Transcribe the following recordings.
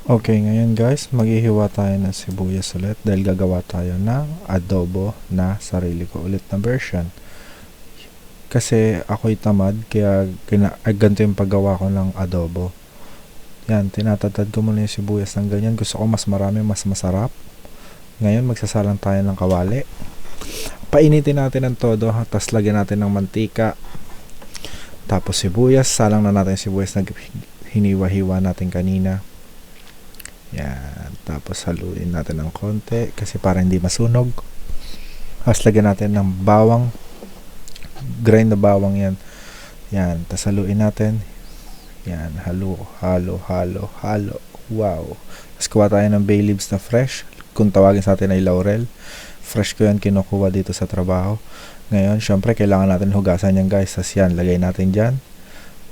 Okay, ngayon guys, maghihiwa tayo ng sibuyas ulit dahil gagawa tayo ng adobo na sarili ko ulit na version. Kasi ako'y tamad, kaya ganito yung paggawa ko ng adobo. Yan, tinatatad ko muna yung sibuyas ng ganyan. Gusto ko mas marami, mas masarap. Ngayon, magsasalang tayo ng kawali. Painitin natin ang todo, tapos lagyan natin ng mantika. Tapos sibuyas, salang na natin yung sibuyas na hiniwa-hiwa natin kanina. Yan, tapos haluin natin ng konti kasi para hindi masunog. Tapos lagyan natin ng bawang, grind na bawang yan. Yan, tapos haluin natin. Yan, halo. Wow. Tapos kuha tayo ng bay leaves na fresh. Kung tawagin sa atin ay laurel. Fresh ko yan kinukuha dito sa trabaho. Ngayon, syempre kailangan natin hugasan yan guys. Tapos yan, lagay natin dyan.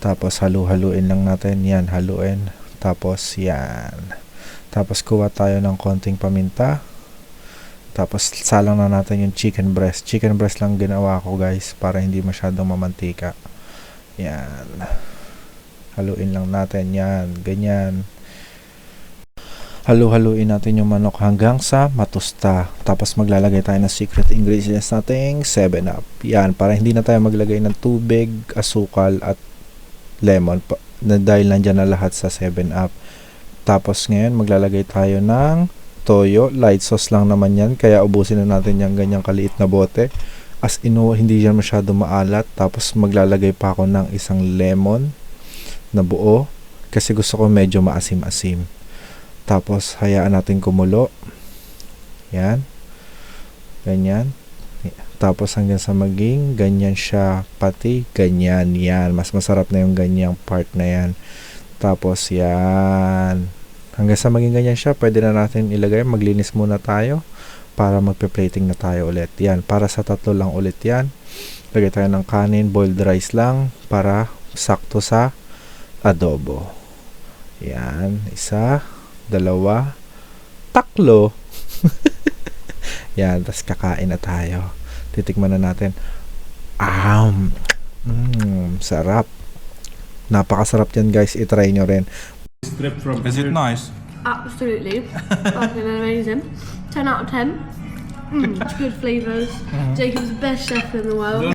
Tapos haluin lang natin. Yan, haluin. Tapos yan. Tapos kuha tayo ng konting paminta. Tapos salang na natin yung chicken breast. Chicken breast lang ginawa ko guys para hindi masyadong mamantika. Yan. Haluin lang natin yan. Ganyan. Haluin natin yung manok hanggang sa matusta. Tapos maglalagay tayo ng secret ingredients nating 7-Up. Yan. Para hindi na tayo maglagay ng tubig, asukal at lemon. Dahil nandyan na lahat sa 7-Up. Tapos ngayon maglalagay tayo ng toyo, light sauce lang naman yan, kaya ubusin na natin yung ganyang kaliit na bote. As in, hindi yan masyado maalat. Tapos maglalagay pa ako ng isang lemon na buo kasi gusto ko medyo maasim-asim. Tapos hayaan natin kumulo. Yan. Ganyan. Tapos hanggang sa maging ganyan siya, pati ganyan. Yan, mas masarap na yung ganyang part na yan. Tapos yan. Hanggang sa maging ganyan siya, pwede na natin ilagay. Maglinis muna tayo para magpe-plating na tayo ulit. Yan, para sa tatlo lang ulit yan. Lagay tayo ng kanin, boiled rice lang para sakto sa adobo. Yan, isa, dalawa, tatlo. Yan, tas kakain na tayo. Titikman na natin. Sarap. Napakasarap yan guys, itry nyo rin. Is it nice? Absolutely. Fucking amazing. 10 out of 10. Good flavours. Jacob's the best chef in the world.